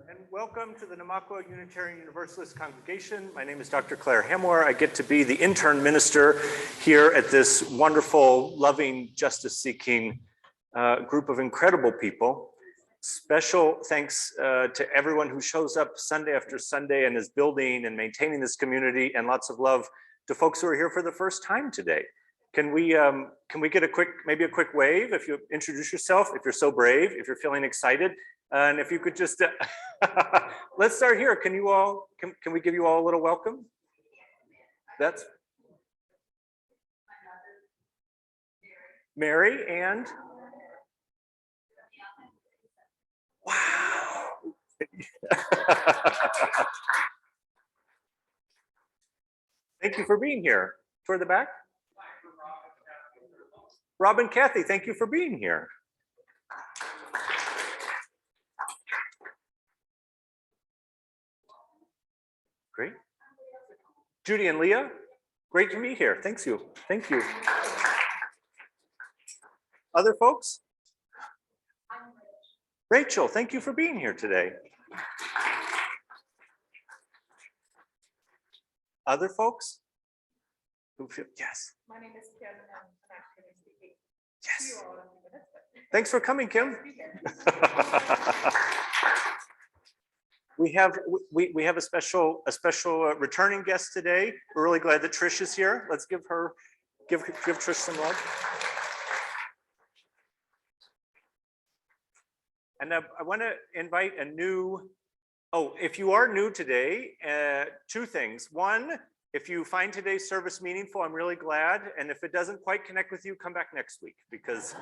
And welcome to the Namakwa Unitarian Universalist Congregation. My name is Dr. Clare Hammoor. I get to be the intern minister here at this wonderful, loving, justice-seeking group of incredible people. Special thanks to everyone who shows up Sunday after Sunday and is building and maintaining this community, and lots of love to folks who are here for the first time today. Can we get maybe a quick wave if you introduce yourself, if you're so brave, if you're feeling excited, and if you could just let's start here. Can we give you all a little welcome? That's Mary and wow. Thank you for being here. Toward the back. Rob and Kathy, thank you for being here. Great. Judy and Leah, great to meet here. Thank you. Thank you. Other folks? Rachel, thank you for being here today. Other folks? Yes. My name is Kim, and I'm actually speaking to you all in a few minutes. Thanks for coming, Kim. We have a special returning guest today. We're really glad that Trish is here. Let's give Trish some love. And I want to invite a new. Oh, if you are new today, two things. One, if you find today's service meaningful, I'm really glad. And if it doesn't quite connect with you, come back next week, because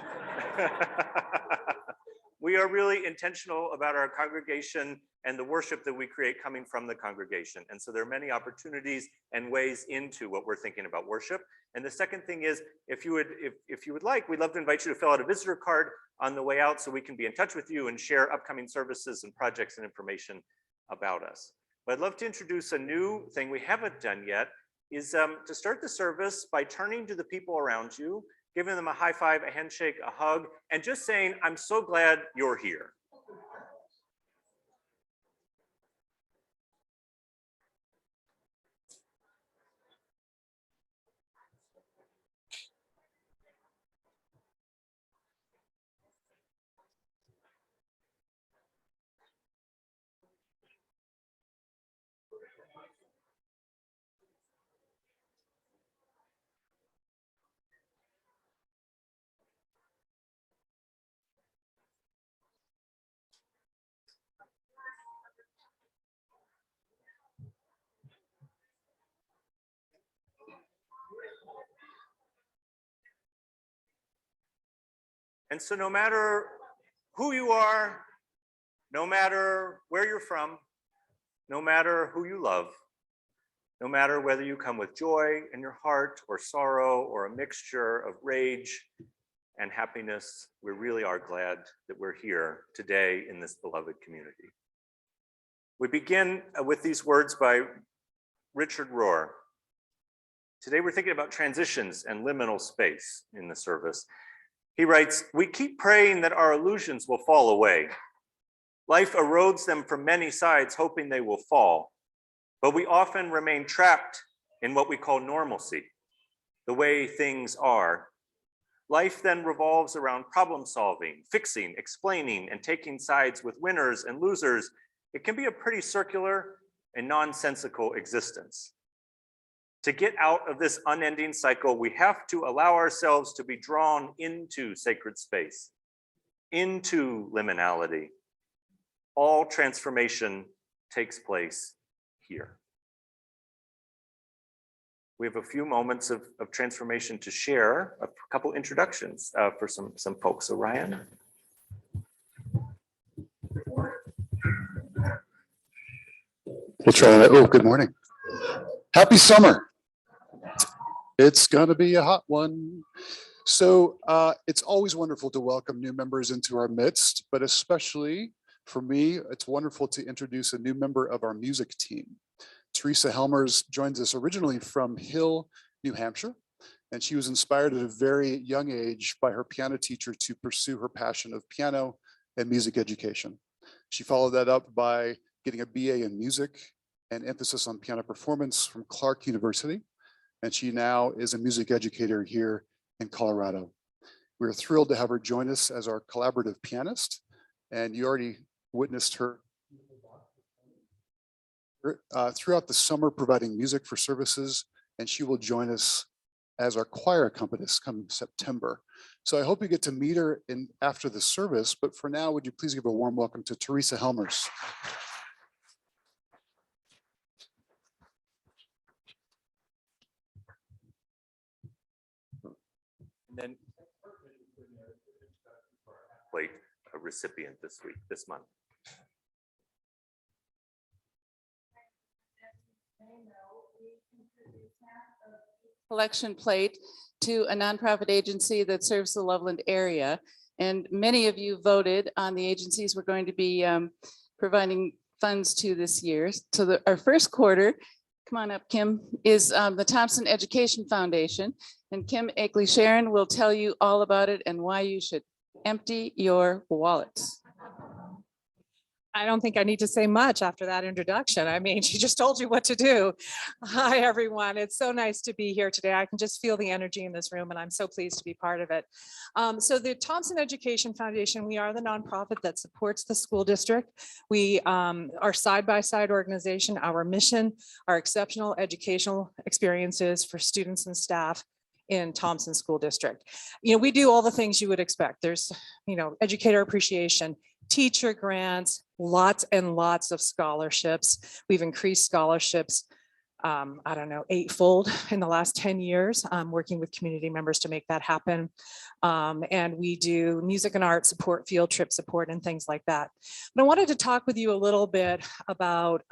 we are really intentional about our congregation and the worship that we create coming from the congregation. And so there are many opportunities and ways into what we're thinking about worship. And the second thing is, if you would like, we'd love to invite you to fill out a visitor card on the way out so we can be in touch with you and share upcoming services and projects and information about us. But I'd love to introduce a new thing we haven't done yet, is to start the service by turning to the people around you, giving them a high five, a handshake, a hug, and just saying, I'm so glad you're here. And so no matter who you are, no matter where you're from, no matter who you love, no matter whether you come with joy in your heart or sorrow or a mixture of rage and happiness, we really are glad that we're here today in this beloved community. We begin with these words by Richard Rohr. Today we're thinking about transitions and liminal space in the service. He writes, we keep praying that our illusions will fall away. Life erodes them from many sides, hoping they will fall. But we often remain trapped in what we call normalcy, the way things are. Life then revolves around problem solving, fixing, explaining, and taking sides with winners and losers. It can be a pretty circular and nonsensical existence. To get out of this unending cycle, we have to allow ourselves to be drawn into sacred space, into liminality. All transformation takes place here. We have a few moments of transformation to share, a couple introductions for some folks. So Ryan. We'll try that. Oh, good morning. Happy summer. It's gonna be a hot one. So it's always wonderful to welcome new members into our midst, but especially for me, it's wonderful to introduce a new member of our music team. Teresa Helmers joins us originally from Hill, New Hampshire, and she was inspired at a very young age by her piano teacher to pursue her passion of piano and music education. She followed that up by getting a BA in music and emphasis on piano performance from Clark University. And she now is a music educator here in Colorado. We're thrilled to have her join us as our collaborative pianist. And you already witnessed her throughout the summer providing music for services, and she will join us as our choir accompanist come September. So I hope you get to meet her after the service, but for now, would you please give a warm welcome to Teresa Helmers. And then wait, a recipient this month. Collection plate to a nonprofit agency that serves the Loveland area. And many of you voted on the agencies we're going to be providing funds to this year. So our first quarter, come on up, Kim, is the Thompson Education Foundation. And Kim Akeley-Sharon will tell you all about it and why you should empty your wallets. I don't think I need to say much after that introduction. I mean, she just told you what to do. Hi, everyone. It's so nice to be here today. I can just feel the energy in this room, and I'm so pleased to be part of it. So the Thompson Education Foundation, we are the nonprofit that supports the school district. We are side-by-side organization. Our mission are exceptional educational experiences for students and staff in Thompson School District. You know, we do all the things you would expect. There's, you know, educator appreciation, teacher grants, lots and lots of scholarships. We've increased scholarships, I don't know, 8-fold in the last 10 years, working with community members to make that happen. And we do music and art support, field trip support, and things like that. But I wanted to talk with you a little bit about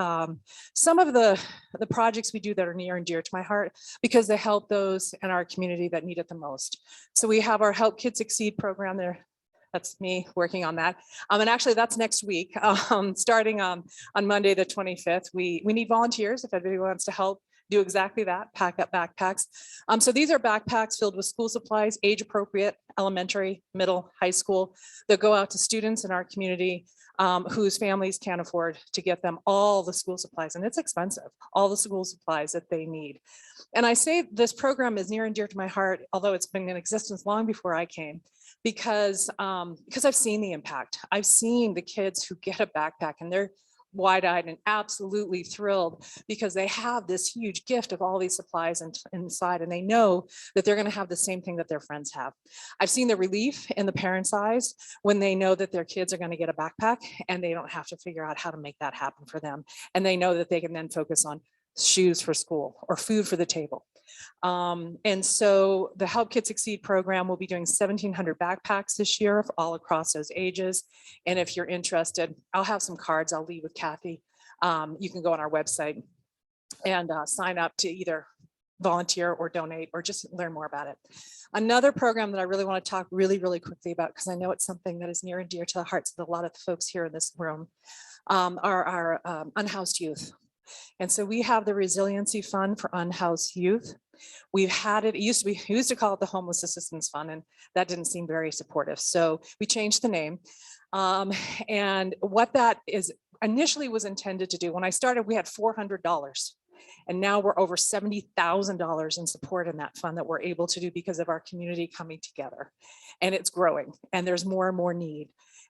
some of the projects we do that are near and dear to my heart, because they help those in our community that need it the most. So we have our Help Kids Succeed program there. That's me working on that. And actually that's next week, starting on Monday, the 25th. We need volunteers if anybody wants to help do exactly that, pack up backpacks. So these are backpacks filled with school supplies, age appropriate, elementary, middle, high school, that go out to students in our community whose families can't afford to get them all the school supplies, and it's expensive, all the school supplies that they need. And I say this program is near and dear to my heart, although it's been in existence long before I came, because I've seen the impact. I've seen the kids who get a backpack and they're wide-eyed and absolutely thrilled because they have this huge gift of all these supplies inside, and they know that they're going to have the same thing that their friends have. I've seen the relief in the parents' eyes when they know that their kids are going to get a backpack and they don't have to figure out how to make that happen for them. And they know that they can then focus on shoes for school or food for the table. And so the Help Kids Succeed program will be doing 1,700 backpacks this year all across those ages. And if you're interested, I'll have some cards I'll leave with Kathy. You can go on our website and sign up to either volunteer or donate or just learn more about it. Another program that I really want to talk really quickly about, because I know it's something that is near and dear to the hearts of a lot of the folks here in this room, are our unhoused youth. And so we have the Resiliency Fund for Unhoused Youth. We've had it, we used to call it the Homeless Assistance Fund, and that didn't seem very supportive. So we changed the name. And what that is initially was intended to do, when I started, we had $400. And now we're over $70,000 in support in that fund that we're able to do because of our community coming together. And it's growing, and there's more and more need.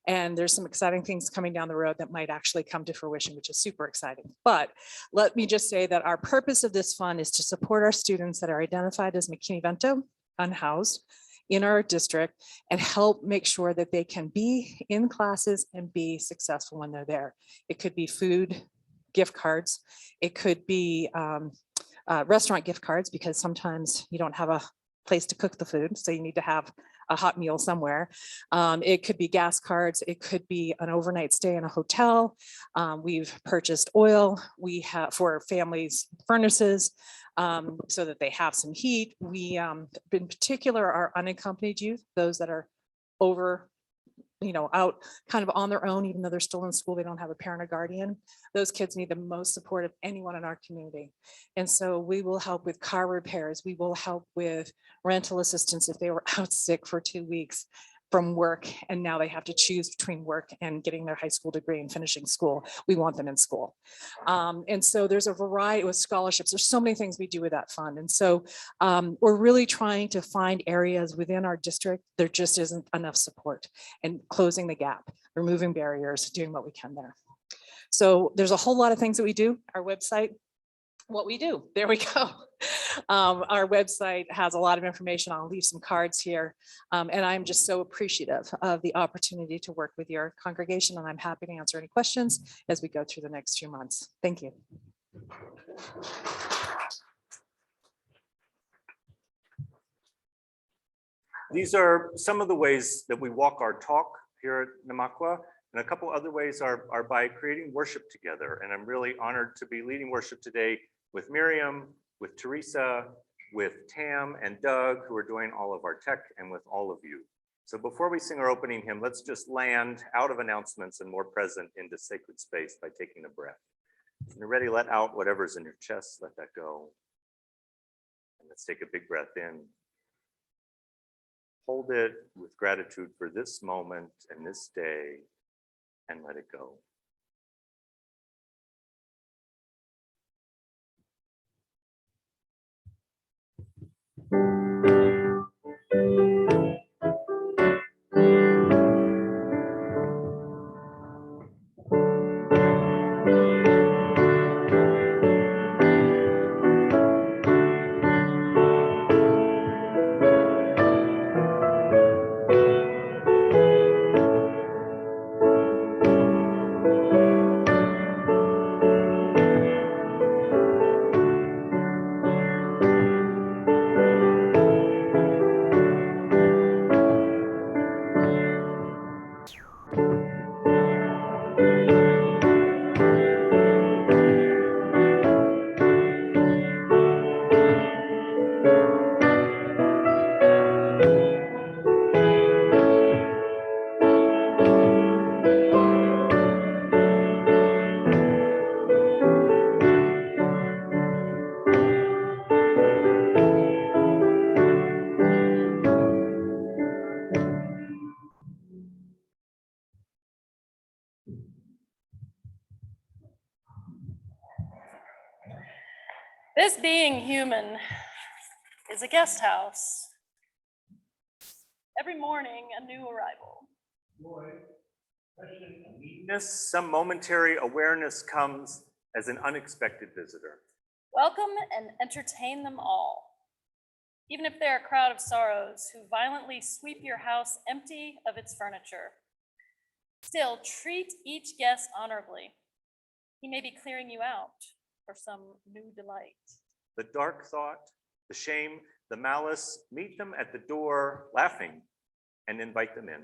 And there's some exciting things coming down the road that might actually come to fruition, which is super exciting. But let me just say that our purpose of this fund is to support our students that are identified as McKinney-Vento, unhoused, in our district, and help make sure that they can be in classes and be successful when they're there. It could be food gift cards. It could be restaurant gift cards, because sometimes you don't have a place to cook the food, so you need to have a hot meal somewhere. It could be gas cards. It could be an overnight stay in a hotel. We've purchased oil. We have for families furnaces so that they have some heat. We, in particular, our unaccompanied youth, those that are over, out kind of on their own, even though they're still in school, they don't have a parent or guardian. Those kids need the most support of anyone in our community. And so we will help with car repairs. We will help with rental assistance if they were out sick for 2 weeks. from work, and now they have to choose between work and getting their high school degree and finishing school. We want them in school. And so there's a variety with scholarships. There's so many things we do with that fund. And so we're really trying to find areas within our district, there just isn't enough support, and closing the gap, removing barriers, doing what we can there. So there's a whole lot of things that we do. Our website, what we do, there we go. Our website has a lot of information. I'll leave some cards here. And I'm just so appreciative of the opportunity to work with your congregation, and I'm happy to answer any questions as we go through the next few months. Thank you. These are some of the ways that we walk our talk here at Namakwa, and a couple other ways are by creating worship together. And I'm really honored to be leading worship today with Miriam, with Teresa, with Tam and Doug, who are doing all of our tech, and with all of you. So before we sing our opening hymn, let's just land out of announcements and more present into sacred space by taking a breath. When you're ready, let out whatever's in your chest, let that go. And let's take a big breath in. Hold it with gratitude for this moment and this day, and let it go. This being human is a guest house. Every morning, a new arrival. Some momentary awareness comes as an unexpected visitor. Welcome and entertain them all. Even if they're a crowd of sorrows who violently sweep your house empty of its furniture. Still, treat each guest honorably. He may be clearing you out for some new delight. The dark thought, the shame, the malice, meet them at the door laughing and invite them in.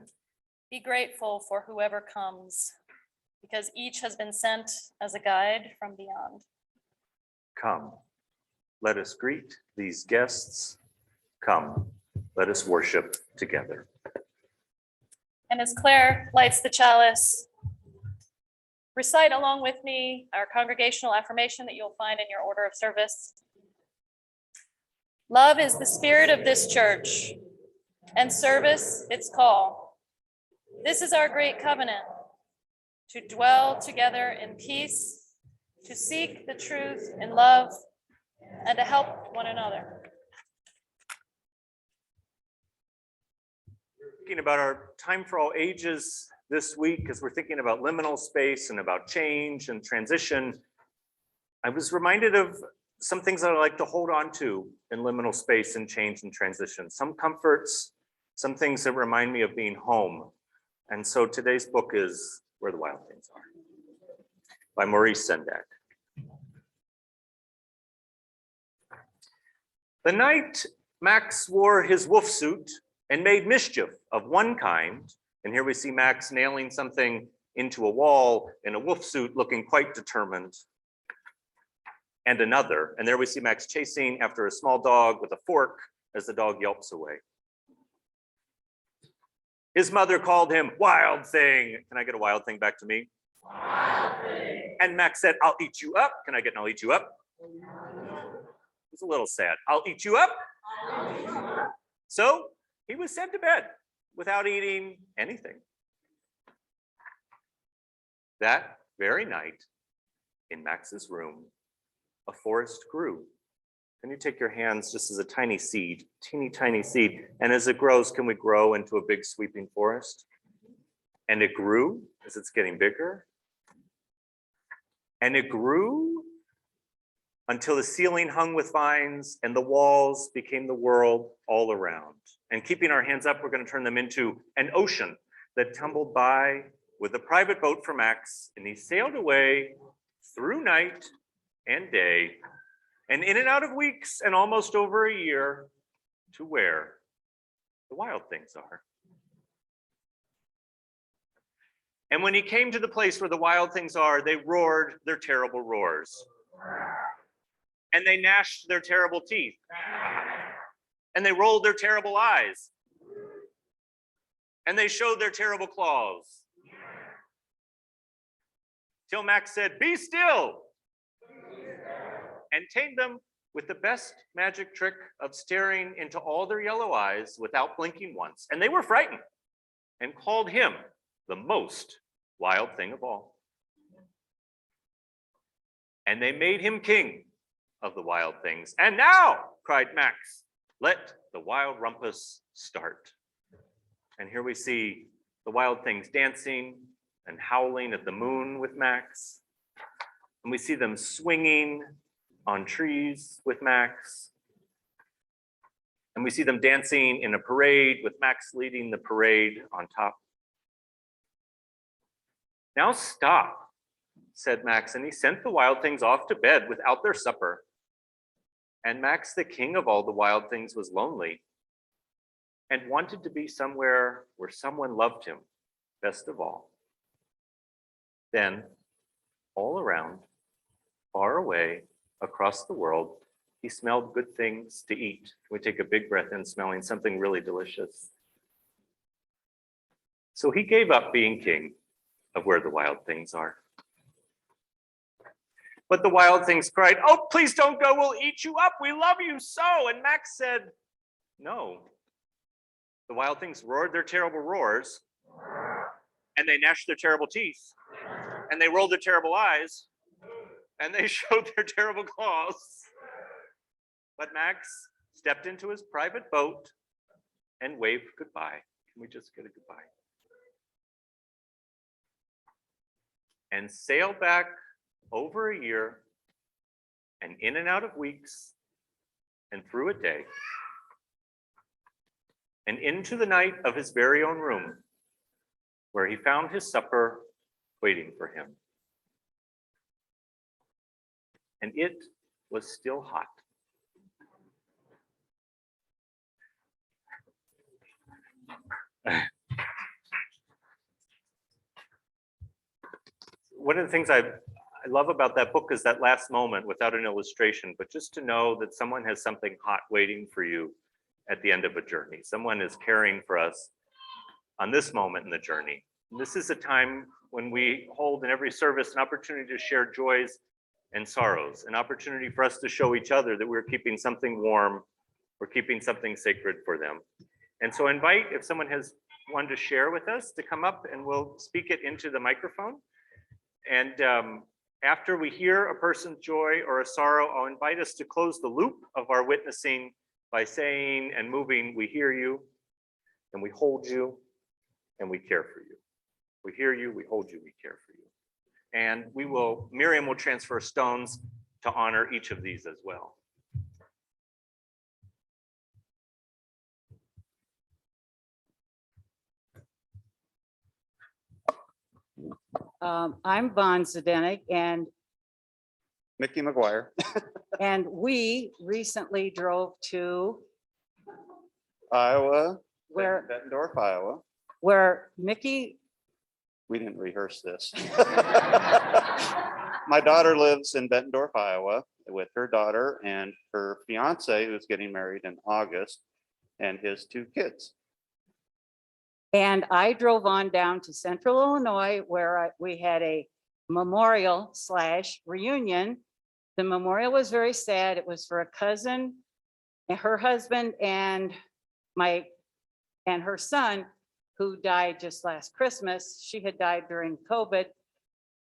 Be grateful for whoever comes, because each has been sent as a guide from beyond. Come, let us greet these guests. Come, let us worship together. And as Claire lights the chalice, recite along with me our congregational affirmation that you'll find in your order of service. Love is the spirit of this church, and service its call. This is our great covenant, to dwell together in peace, to seek the truth in love, and to help one another. Thinking about our Time for All Ages this week, as we're thinking about liminal space and about change and transition, I was reminded of some things that I like to hold on to in liminal space and change and transition. Some comforts, some things that remind me of being home. And so today's book is Where the Wild Things Are by Maurice Sendak. The night Max wore his wolf suit and made mischief of one kind, and here we see Max nailing something into a wall in a wolf suit looking quite determined, and another, and there we see Max chasing after a small dog with a fork as the dog yelps away. His mother called him Wild Thing. Can I get a wild thing back to me? Wild thing. And Max said, I'll eat you up. Can I get an I'll eat you up? It's a little sad. I'll eat you up. So he was sent to bed without eating anything. That very night, in Max's room, a forest grew. Can you take your hands just as a tiny seed, teeny tiny seed, and as it grows, can we grow into a big sweeping forest? And it grew as it's getting bigger. And it grew until the ceiling hung with vines and the walls became the world all around. And keeping our hands up, we're going to turn them into an ocean that tumbled by with a private boat for Max, and he sailed away through night and day, and in and out of weeks and almost over a year to where the wild things are. And when he came to the place where the wild things are, they roared their terrible roars. And they gnashed their terrible teeth. And they rolled their terrible eyes. And they showed their terrible claws. Till Max said, "Be still," and tamed them with the best magic trick of staring into all their yellow eyes without blinking once. And they were frightened and called him the most wild thing of all. And they made him king of the wild things. And now, cried Max, let the wild rumpus start. And here we see the wild things dancing and howling at the moon with Max. And we see them swinging on trees with Max. And we see them dancing in a parade with Max leading the parade on top. Now stop, said Max, and he sent the wild things off to bed without their supper. And Max, the king of all the wild things, was lonely and wanted to be somewhere where someone loved him best of all. Then, all around, far away, across the world, he smelled good things to eat. We take a big breath in, smelling something really delicious. So he gave up being king of where the wild things are. But the wild things cried, "Oh, please don't go, we'll eat you up, we love you so." And Max said, "No." The wild things roared their terrible roars, and they gnashed their terrible teeth, and they rolled their terrible eyes, and they showed their terrible claws. But Max stepped into his private boat and waved goodbye. Can we just get a goodbye? And sailed back over a year and in and out of weeks and through a day and into the night of his very own room, where he found his supper waiting for him. And it was still hot. One of the things I love about that book is that last moment without an illustration, but just to know that someone has something hot waiting for you at the end of a journey. Someone is caring for us on this moment in the journey. And this is a time when we hold in every service an opportunity to share joys and sorrows, an opportunity for us to show each other that we're keeping something warm, we're keeping something sacred for them. And so I invite, if someone has one to share with us, to come up and we'll speak it into the microphone. And after we hear a person's joy or a sorrow, I'll invite us to close the loop of our witnessing by saying and moving, "We hear you, and we hold you, and we care for you." We hear you, we hold you, we care for you. And Miriam will transfer stones to honor each of these as well. I'm Von Zdenek, and Mickey McGuire. we recently drove to Iowa, where Bettendorf, Iowa. Mickey, We didn't rehearse this. My daughter lives in Bettendorf, Iowa with her daughter and her fiance, who's getting married in August, and his 2 kids. and I drove on down to Central Illinois where we had a memorial / reunion. The memorial was very sad. It was for a cousin and her husband and her son who died just last Christmas. She had died during COVID.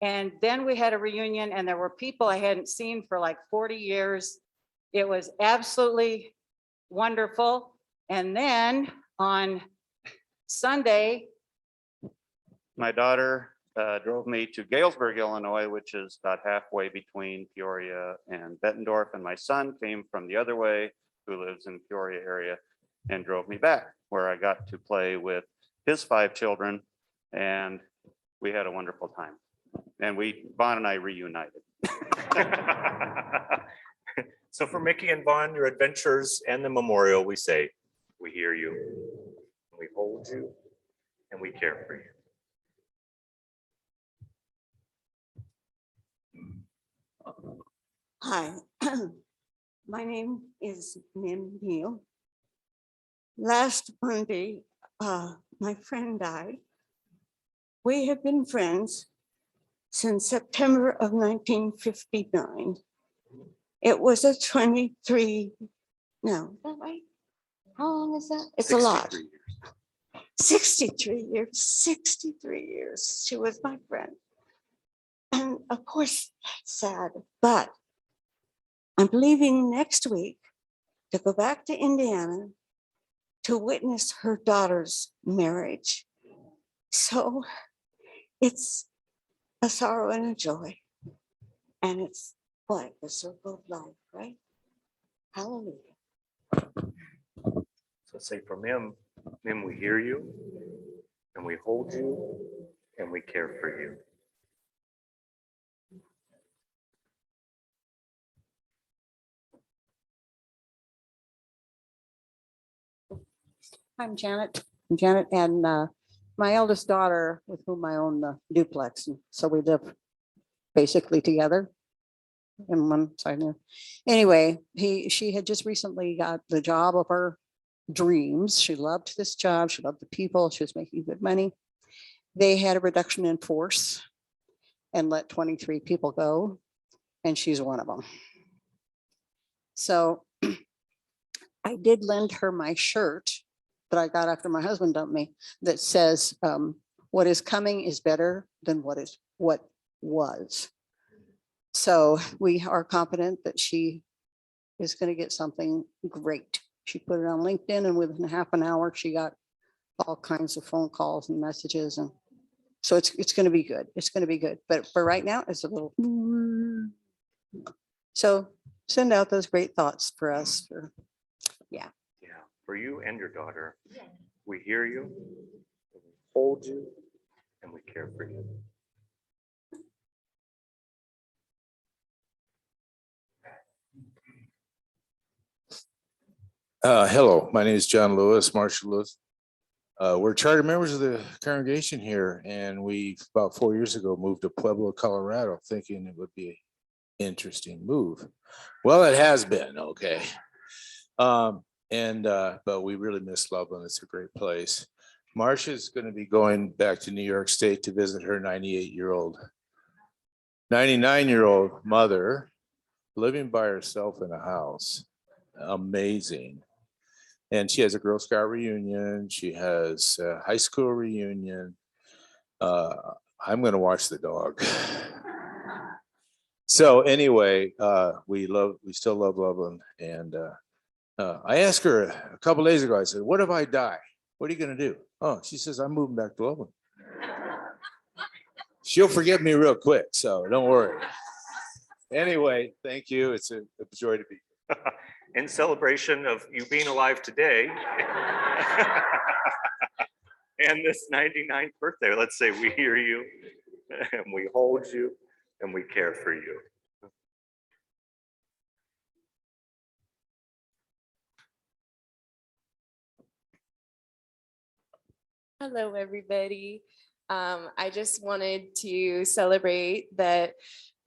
And then we had a reunion and there were people I hadn't seen for like 40 years. It was absolutely wonderful. And then on Sunday, My daughter drove me to Galesburg, Illinois, which is about halfway between Peoria and Bettendorf. And my son came from the other way, who lives in Peoria area, and drove me back, where I got to play with his 5 children. And we had a wonderful time. And Vaughn and I reunited. So for Mickey and Vaughn, your adventures and the memorial, we say, we hear you, we hold you, and we care for you. Hi, my name is Miriam Neal. Last Monday, my friend died. We have been friends since September of 1959. It was a 23, no, is that right? How long is that? It's a lot. 63 years, 63 years. She was my friend. And of course, that's sad, but I'm leaving next week to go back to Indiana to witness her daughter's marriage. So it's a sorrow and a joy. And it's what? The circle of life, right? Hallelujah. So say for Mim, we hear you, and we hold you, and we care for you. I'm Janet. And my eldest daughter, with whom I own the duplex, and so we live basically together in one side there. Anyway, she had just recently got the job of her dreams. She loved this job. She loved the people. She was making good money. They had a reduction in force and let 23 people go, and she's one of them. So I did lend her my shirt that I got after my husband dumped me that says, what is coming is better than what was. So we are confident that she is going to get something great. She put it on LinkedIn, and within half an hour, she got all kinds of phone calls and messages. And so it's going to be good. It's going to be good. But for right now, it's a little. So send out those great thoughts for us. Yeah, for you and your daughter. We hear you, we hold you, and we care for you. Hello, my name is John Lewis, Marshall Lewis. We're charter members of the congregation here, and we about 4 years ago moved to Pueblo, Colorado, thinking it would be an interesting move. Well, it has been, okay. But we really miss Loveland. It's a great place. Marcia's going to be going back to New York State to visit her 99-year-old mother, living by herself in a house. Amazing. And she has a Girl Scout reunion. She has a high school reunion. I'm going to watch the dog. So anyway, we still love Loveland. And I asked her a couple days ago, I said, what if I die? What are you going to do? Oh, she says, I'm moving back to Loveland. She'll forgive me real quick, so don't worry. Anyway, thank you. It's a joy to be here. In celebration of you being alive today and this 99th birthday, let's say we hear you and we hold you and we care for you. Hello, everybody. I just wanted to celebrate that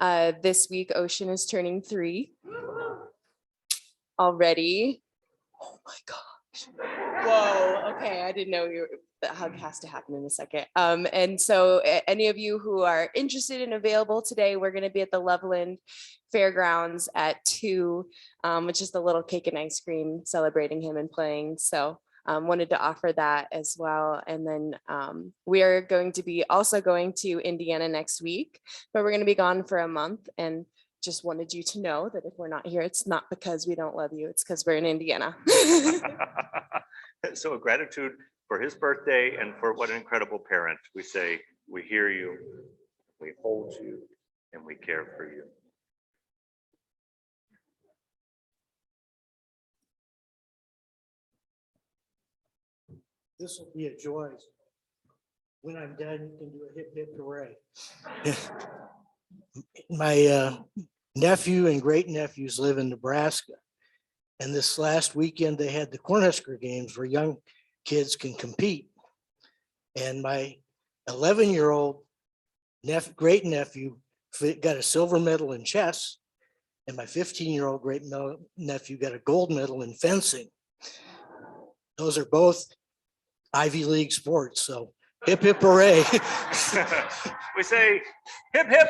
this week Ocean is turning 3 already. Oh my gosh. Whoa. Okay. I didn't know that hug has to happen in a second. And so any of you who are interested and available today, we're going to be at the Loveland Fairgrounds at 2, which is the little cake and ice cream celebrating him and playing. So wanted to offer that as well. And then we are going to be also going to Indiana next week, but we're going to be gone for a month, and just wanted you to know that if we're not here, it's not because we don't love you, it's because we're in Indiana. So gratitude for his birthday and for what an incredible parent. We say, we hear you, we hold you, and we care for you. This will be a joy. When I'm done, you can do a hip hip hooray. My nephew and great nephews live in Nebraska. And this last weekend, they had the Cornhusker games where young kids can compete. And my 11-year-old great nephew got a silver medal in chess. And my 15-year-old great nephew got a gold medal in fencing. Those are both Ivy League sports. So hip hip hooray. We say hip hip.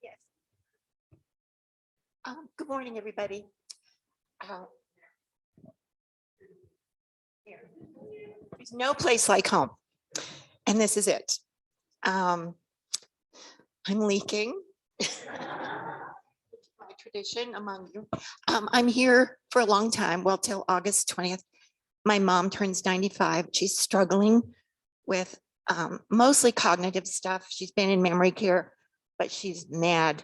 Yes. Good morning, everybody. There's no place like home, and this is it. I'm leaking. My tradition among you. I'm here for a long time, well, till August 20th. My mom turns 95. She's struggling with mostly cognitive stuff. She's been in memory care, but she's mad.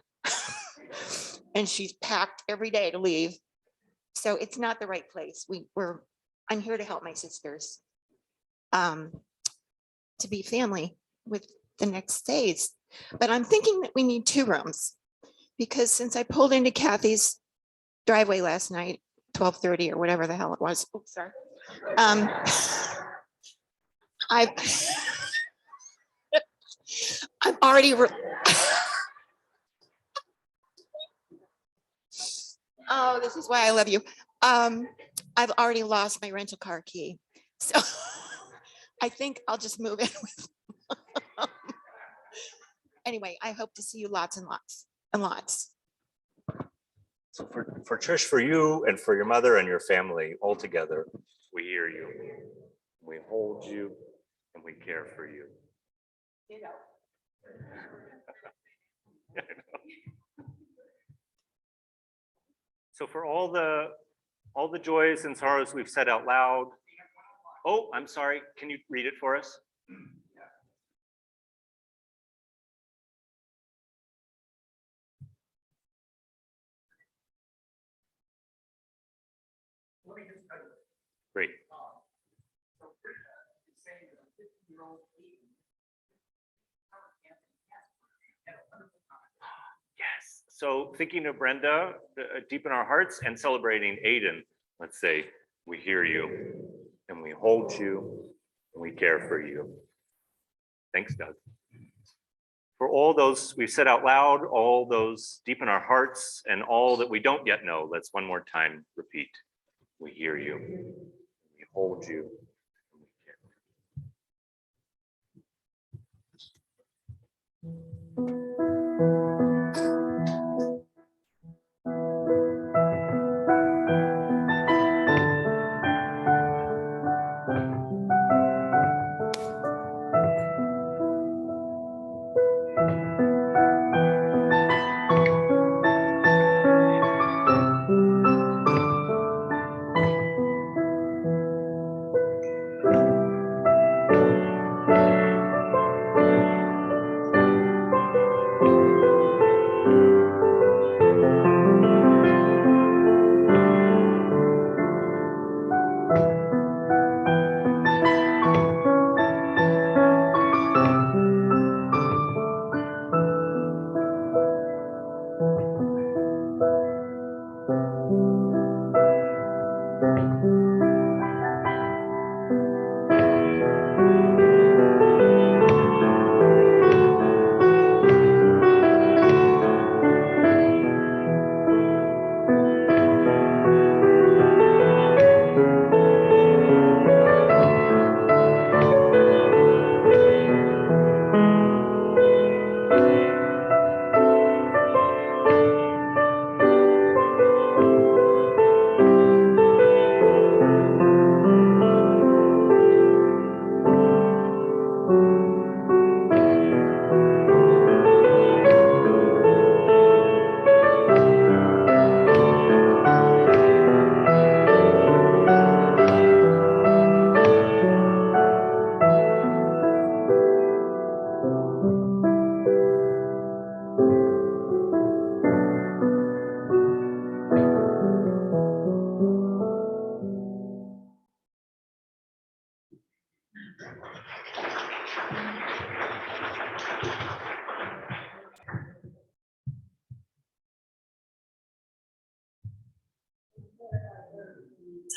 And she's packed every day to leave. So it's not the right place. I'm here to help my sisters to be family with the next days. But I'm thinking that we need 2 rooms, because since I pulled into Kathy's driveway last night, 12:30 or whatever the hell it was. Oops, sorry. I'm already. Oh, this is why I love you. I've already lost my rental car key. So I think I'll just move in with. Anyway, I hope to see you lots and lots and lots. So for Trish, for you and for your mother and your family all together, we hear you, we hold you, and we care for you. You know. So for all the joys and sorrows we've said out loud. Oh, I'm sorry. Can you read it for us? Great. Yes. So thinking of Brenda, deep in our hearts, and celebrating Aiden, let's say, we hear you, and we hold you, and we care for you. Thanks, Doug. For all those we've said out loud, all those deep in our hearts, and all that we don't yet know, let's one more time repeat. We hear you, we hold you, and we care.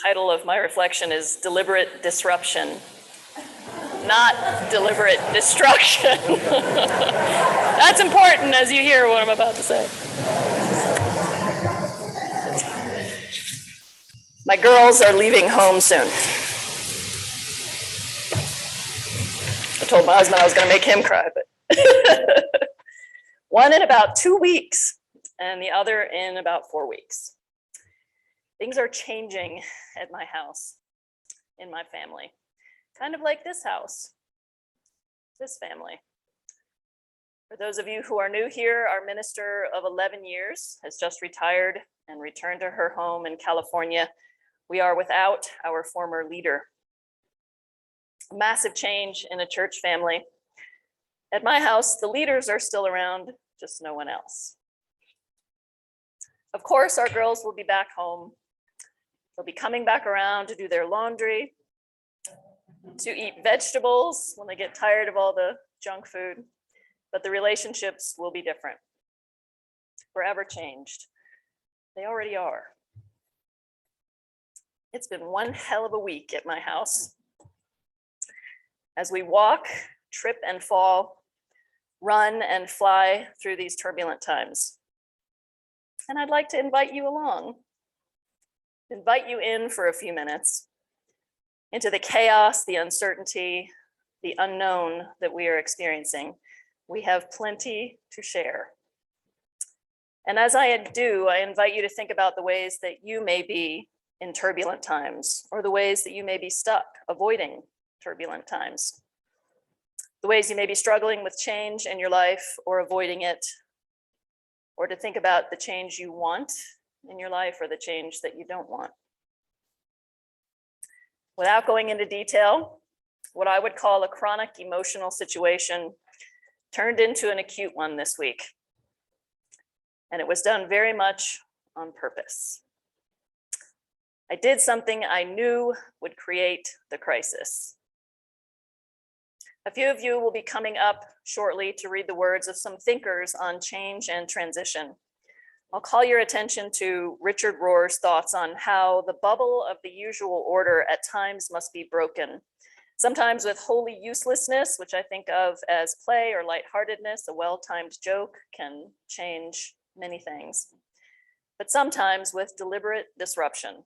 Title of my reflection is Deliberate Disruption, not deliberate destruction. That's important as you hear what I'm about to say. My girls are leaving home soon. I told my husband I was going to make him cry, but one in about 2 weeks and the other in about 4 weeks. Things are changing at my house, in my family, kind of like this house, this family. For those of you who are new here, our minister of 11 years has just retired and returned to her home in California. We are without our former leader. Massive change in a church family. At my house, the leaders are still around, just no one else. Of course, our girls will be back home. They'll be coming back around to do their laundry, to eat vegetables when they get tired of all the junk food, but the relationships will be different, forever changed. They already are. It's been one hell of a week at my house. As we walk, trip and fall, run and fly through these turbulent times. And I'd like to invite you along, invite you in for a few minutes into the chaos, the uncertainty, the unknown that we are experiencing. We have plenty to share. And as I do, I invite you to think about the ways that you may be in turbulent times, or the ways that you may be stuck avoiding turbulent times. The ways you may be struggling with change in your life or avoiding it, or to think about the change you want in your life or the change that you don't want. Without going into detail, what I would call a chronic emotional situation turned into an acute one this week. And it was done very much on purpose. I did something I knew would create the crisis. A few of you will be coming up shortly to read the words of some thinkers on change and transition. I'll call your attention to Richard Rohr's thoughts on how the bubble of the usual order at times must be broken, sometimes with holy uselessness, which I think of as play or lightheartedness. A well-timed joke can change many things, but sometimes with deliberate disruption,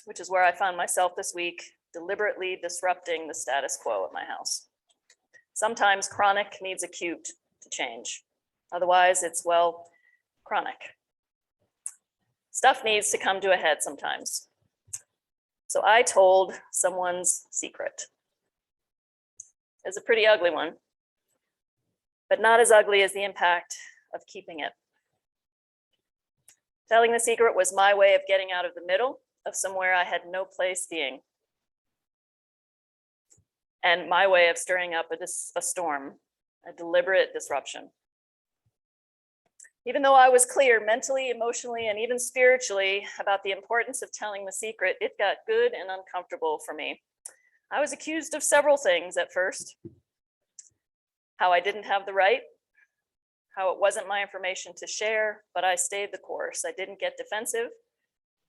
which is where I found myself this week, deliberately disrupting the status quo at my house. Sometimes chronic needs acute to change. Otherwise, it's, well, chronic. Stuff needs to come to a head sometimes. So I told someone's secret. It's a pretty ugly one, but not as ugly as the impact of keeping it. Telling the secret was my way of getting out of the middle of somewhere I had no place being, and my way of stirring up a storm, a deliberate disruption. Even though I was clear mentally, emotionally, and even spiritually about the importance of telling the secret, it got good and uncomfortable for me. I was accused of several things at first. How I didn't have the right, how it wasn't my information to share, but I stayed the course. I didn't get defensive.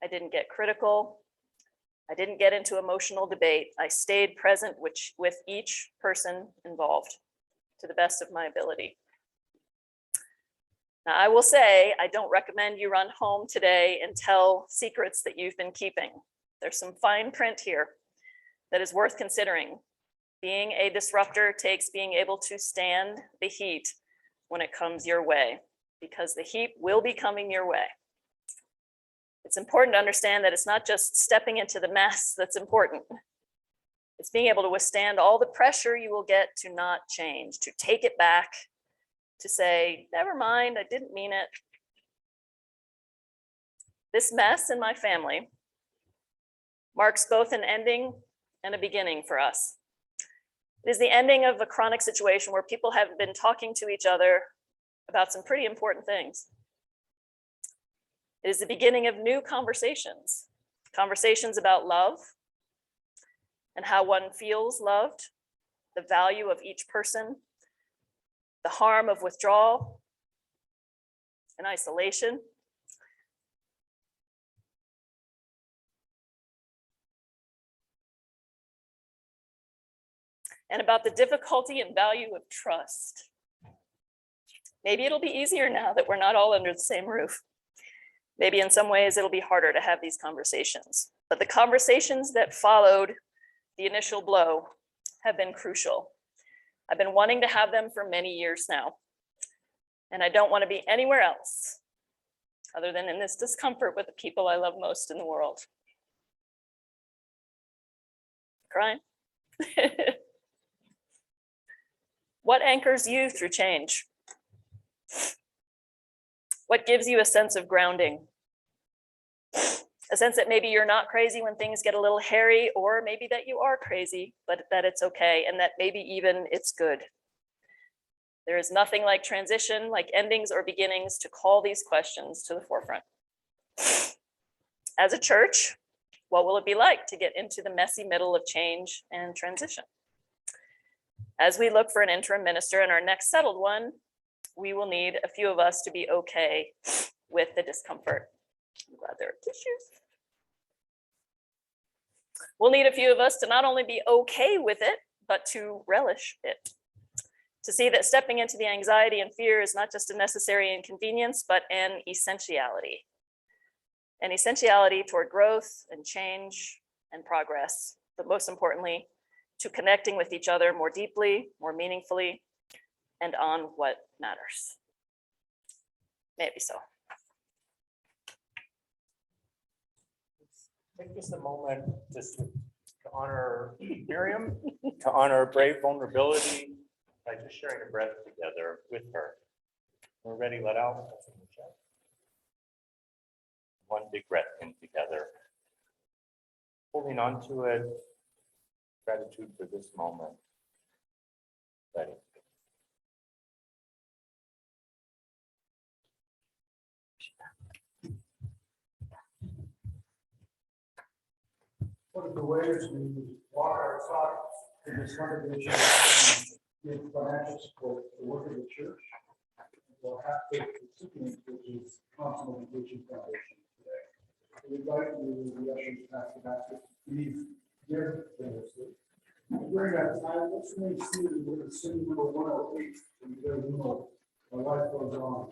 I didn't get critical. I didn't get into emotional debate. I stayed present with each person involved to the best of my ability. Now, I will say, I don't recommend you run home today and tell secrets that you've been keeping. There's some fine print here that is worth considering. Being a disruptor takes being able to stand the heat when it comes your way, because the heat will be coming your way. It's important to understand that it's not just stepping into the mess that's important. It's being able to withstand all the pressure you will get to not change, to take it back, to say, never mind, I didn't mean it. This mess in my family marks both an ending and a beginning for us. It is the ending of a chronic situation where people have been talking to each other about some pretty important things. It is the beginning of new conversations, conversations about love and how one feels loved, the value of each person, the harm of withdrawal and isolation. and about the difficulty and value of trust. Maybe it'll be easier now that we're not all under the same roof. Maybe in some ways it'll be harder to have these conversations, but the conversations that followed the initial blow have been crucial. I've been wanting to have them for many years now, and I don't want to be anywhere else other than in this discomfort with the people I love most in the world. Crying? What anchors you through change? What gives you a sense of grounding? A sense that maybe you're not crazy when things get a little hairy, or maybe that you are crazy, but that it's okay, and that maybe even it's good. There is nothing like transition, like endings or beginnings, to call these questions to the forefront. As a church, what will it be like to get into the messy middle of change and transition? As we look for an interim minister and our next settled one, we will need a few of us to be okay with the discomfort. I'm glad there are tissues. We'll need a few of us to not only be okay with it, but to relish it. To see that stepping into the anxiety and fear is not just a necessary inconvenience, but an essentiality. An essentiality toward growth and change and progress, but most importantly, to connecting with each other more deeply, more meaningfully, and on what matters. Maybe so. Take just a moment just to honor Miriam, to honor brave vulnerability by just sharing a breath together with her. We're ready, let out. One big breath in together. Holding on to it, gratitude for this moment. Ready. One of the ways we walk our talk in this congregation give financial support to the work of the church. We'll have to recipient, which is Thompson Education Foundation today. We'd like you, the ushers, pass the basket, please give generously. During that time, let's make sure that we're singing number 108, and you guys know my life goes on.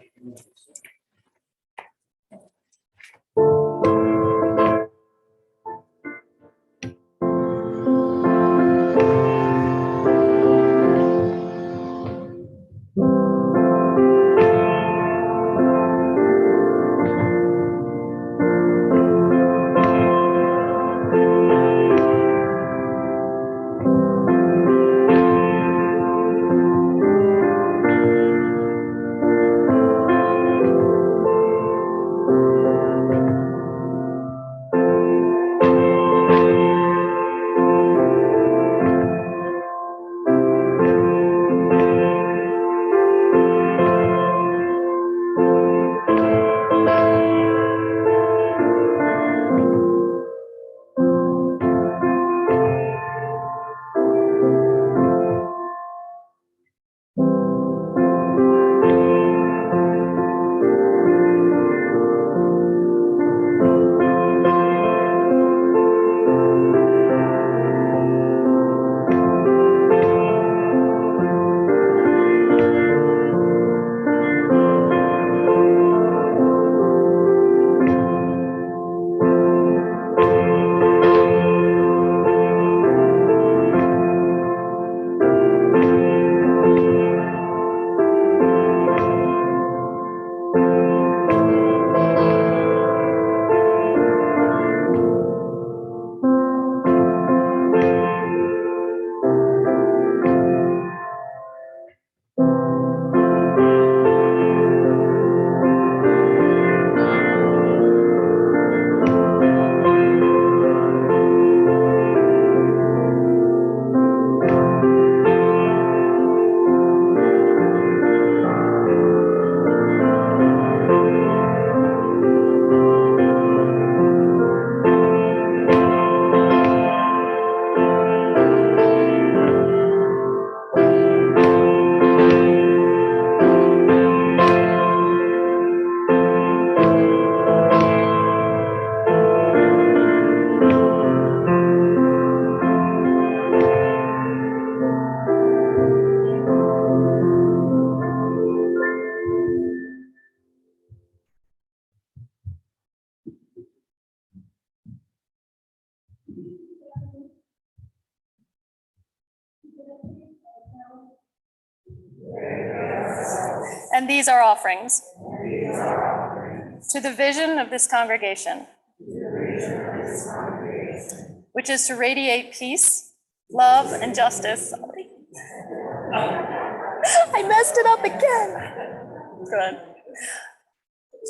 And these are offerings to the vision of this congregation, which is to radiate peace, love, and justice. Sorry. I messed it up again. Good.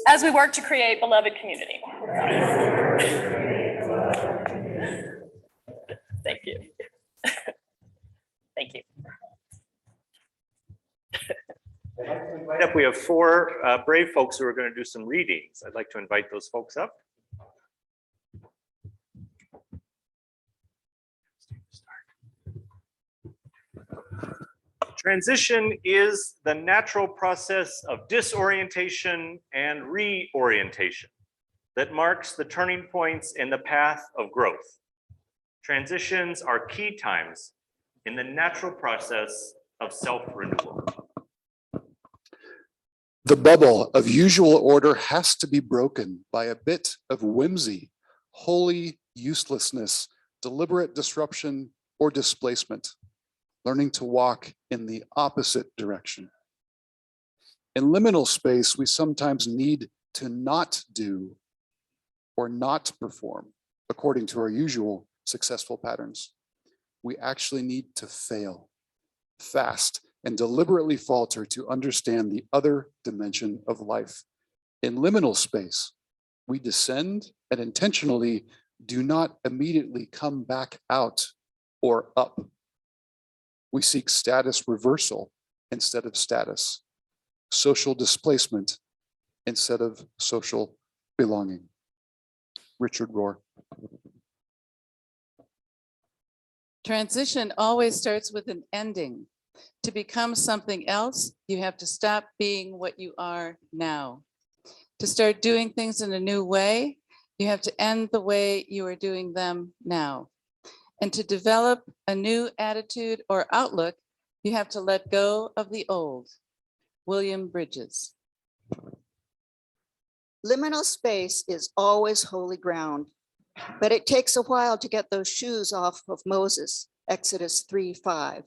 As we work to create beloved community. Thank you. Thank you. We have four brave folks who are going to do some readings. I'd like to invite those folks up. Transition is the natural process of disorientation and reorientation that marks the turning points in the path of growth. Transitions are key times in the natural process of self-renewal. The bubble of usual order has to be broken by a bit of whimsy, holy uselessness, deliberate disruption, or displacement, learning to walk in the opposite direction. In liminal space, we sometimes need to not do or not perform according to our usual successful patterns. We actually need to fail, fast, and deliberately falter to understand the other dimension of life. In liminal space, we descend and intentionally do not immediately come back out or up. We seek status reversal instead of status, social displacement instead of social belonging. Richard Rohr. Transition always starts with an ending. To become something else, you have to stop being what you are now. To start doing things in a new way, you have to end the way you are doing them now. And to develop a new attitude or outlook, you have to let go of the old. William Bridges. Liminal space is always holy ground, but it takes a while to get those shoes off of Moses, Exodus 3:5,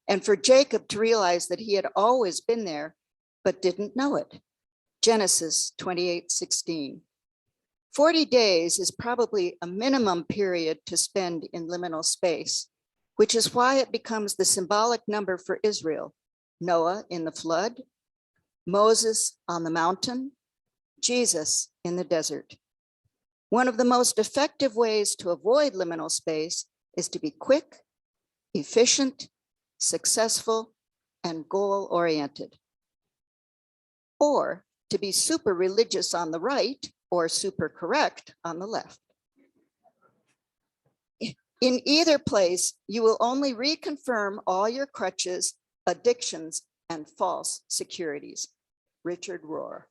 and for Jacob to realize that he had always been there, but didn't know it, Genesis 28:16. 40 days is probably a minimum period to spend in liminal space, which is why it becomes the symbolic number for Israel. Noah in the flood, Moses on the mountain, Jesus in the desert. One of the most effective ways to avoid liminal space is to be quick, efficient, successful, and goal-oriented. Or to be super religious on the right or super correct on the left. In either place, you will only reconfirm all your crutches, addictions, and false securities. Richard Rohr.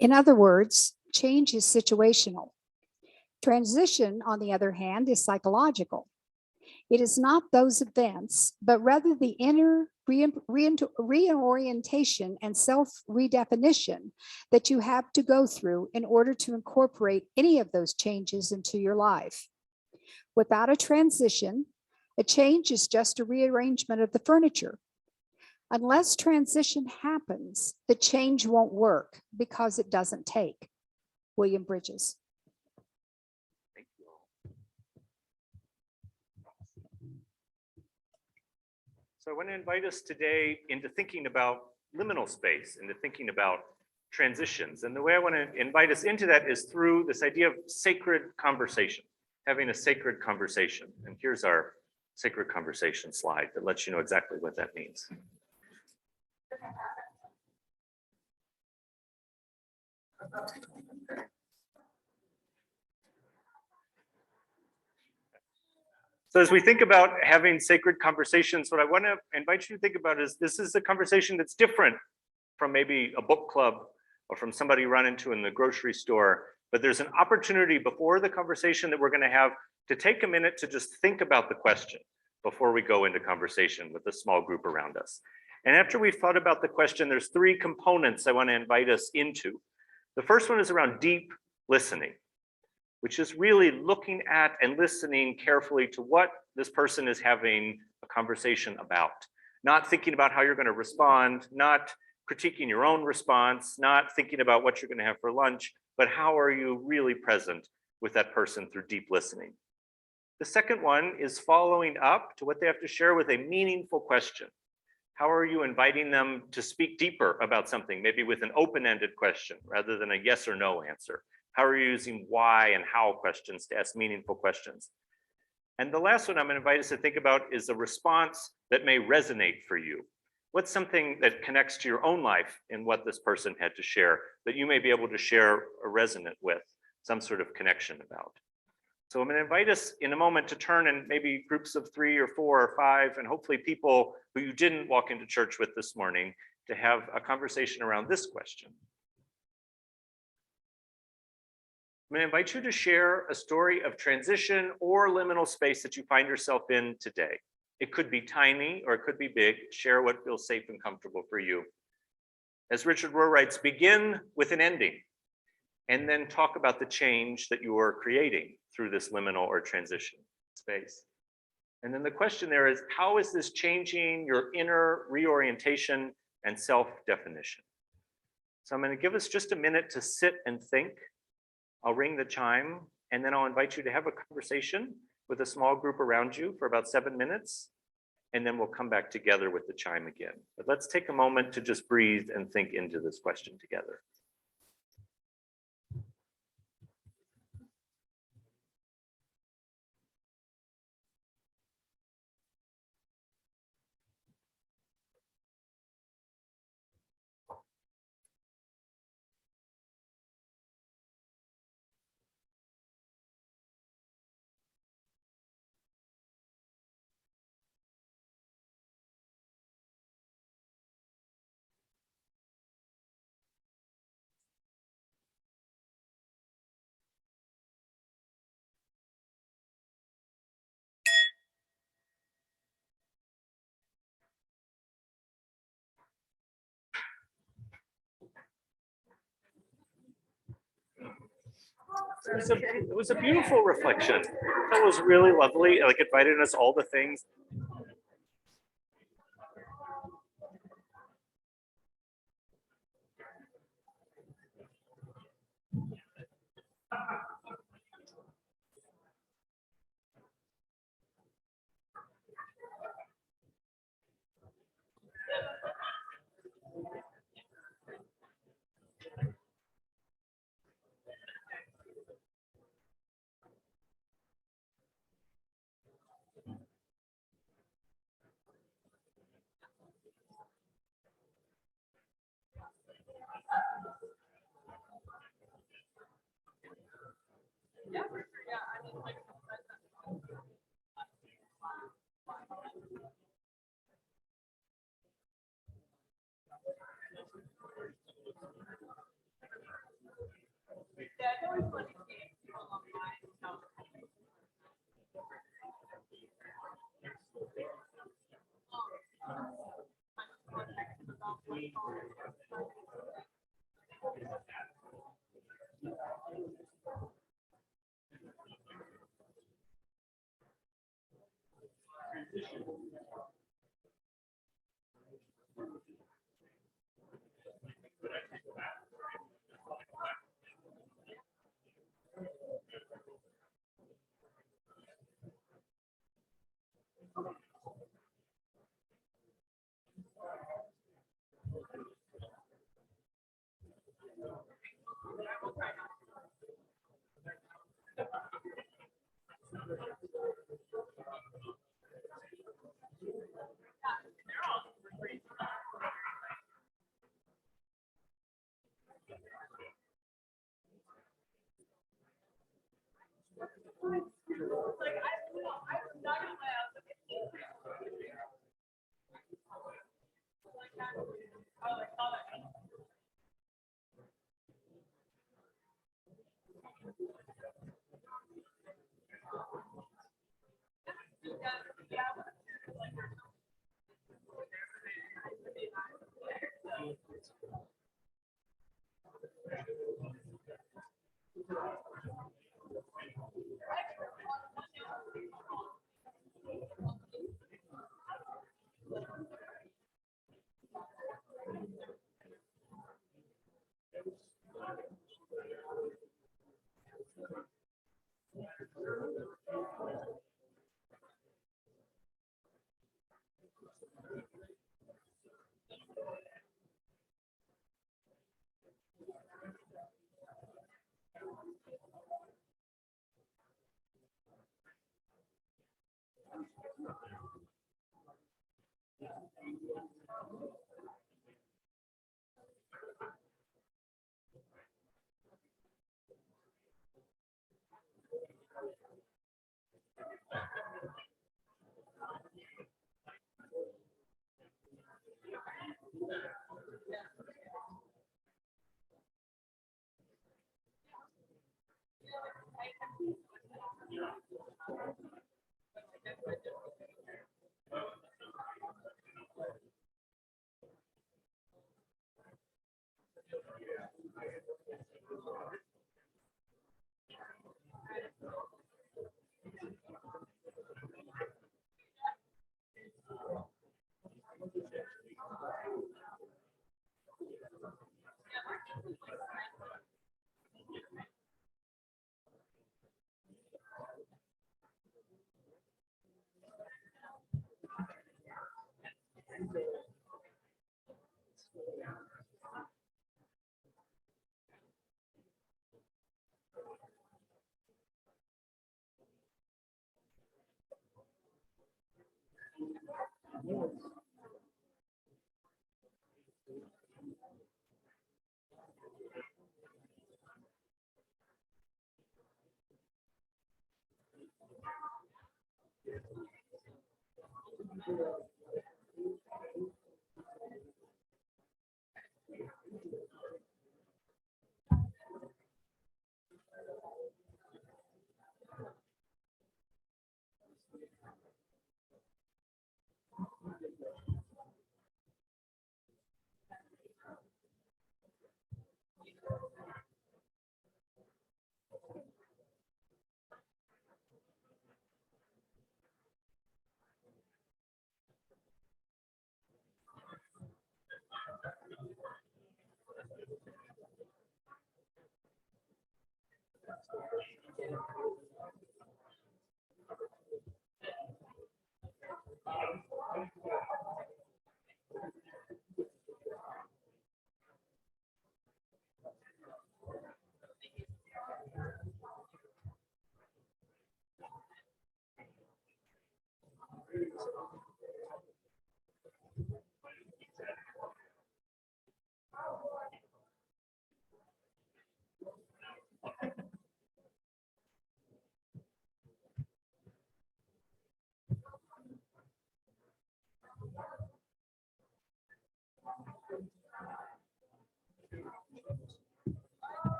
In other words, change is situational. Transition, on the other hand, is psychological. It is not those events, but rather the inner reorientation and self-redefinition that you have to go through in order to incorporate any of those changes into your life. Without a transition, a change is just a rearrangement of the furniture. Unless transition happens, the change won't work because it doesn't take. William Bridges. So I want to invite us today into thinking about liminal space, into thinking about transitions. And the way I want to invite us into that is through this idea of sacred conversation, having a sacred conversation. And here's our sacred conversation slide that lets you know exactly what that means. So as we think about having sacred conversations, what I want to invite you to think about is this is a conversation that's different from maybe a book club or from somebody you run into in the grocery store, but there's an opportunity before the conversation that we're going to have to take a minute to just think about the question before we go into conversation with a small group around us. And after we've thought about the question, there's three components I want to invite us into. The first one is around deep listening. which is really looking at and listening carefully to what this person is having a conversation about. Not thinking about how you're going to respond, not critiquing your own response, not thinking about what you're going to have for lunch, but how are you really present with that person through deep listening. The second one is following up to what they have to share with a meaningful question. How are you inviting them to speak deeper about something, maybe with an open-ended question rather than a yes or no answer? How are you using why and how questions to ask meaningful questions? And the last one I'm going to invite us to think about is a response that may resonate for you. What's something that connects to your own life in what this person had to share that you may be able to share or resonate with, some sort of connection about? So I'm going to invite us in a moment to turn in maybe groups of 3 or 4 or 5, and hopefully people who you didn't walk into church with this morning to have a conversation around this question. I'm going to invite you to share a story of transition or liminal space that you find yourself in today. It could be tiny or it could be big. Share what feels safe and comfortable for you. As Richard Rohr writes, begin with an ending and then talk about the change that you are creating through this liminal or transition space. And then the question there is, how is this changing your inner reorientation and self-definition? So I'm going to give us just a minute to sit and think. I'll ring the chime, and then I'll invite you to have a conversation with a small group around you for about 7 minutes, and then we'll come back together with the chime again. But let's take a moment to just breathe and think into this question together. It was a beautiful reflection. That was really lovely. Like, invited us all the things.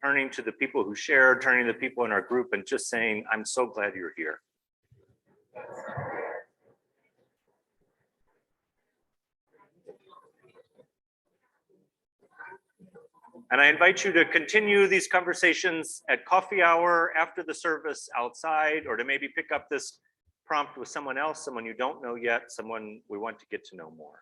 Turning to the people who shared, turning to the people in our group and just saying, I'm so glad you're here. And I invite you to continue these conversations at coffee hour, after the service, outside, or to maybe pick up this prompt with someone else, someone you don't know yet, someone we want to get to know more.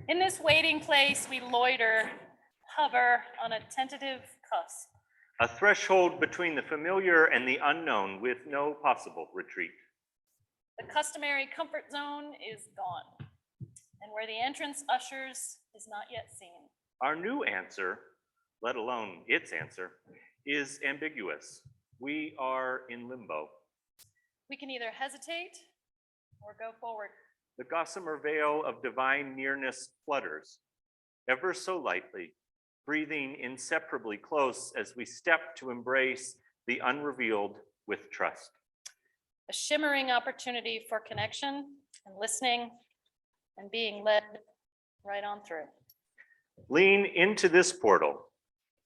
In this waiting place, we loiter, hover on a tentative cusp. A threshold between the familiar and the unknown with no possible retreat. The customary comfort zone is gone, and where the entrance ushers is not yet seen. Our new answer, let alone its answer, is ambiguous. We are in limbo. We can either hesitate or go forward. The gossamer veil of divine nearness flutters, ever so lightly, breathing inseparably close as we step to embrace the unrevealed with trust. A shimmering opportunity for connection and listening and being led right on through. Lean into this portal.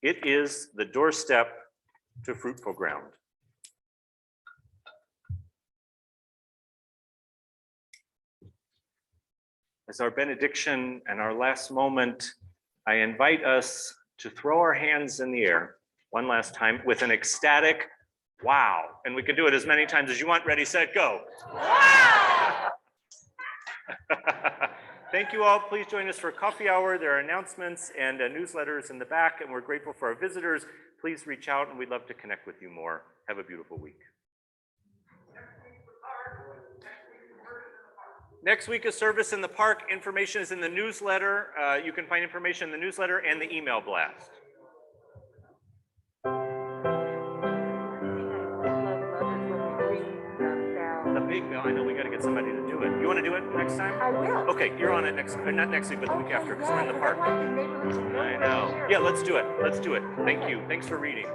It is the doorstep to fruitful ground. As our benediction and our last moment, I invite us to throw our hands in the air one last time with an ecstatic wow. And we can do it as many times as you want. Ready, set, go. Wow! Thank you all. Please join us for coffee hour. There are announcements and newsletters in the back, and we're grateful for our visitors. Please reach out, and we'd love to connect with you more. Have a beautiful week. Next week is service in the park. Information is in the newsletter. You can find information in the newsletter and the email blast. The big bell. I know we got to get somebody to do it. You want to do it next time? I will. Okay, you're on it next, or not next week, but the week after, because we're in the park. I know. Yeah, let's do it. Let's do it. Thank you. Thanks for reading.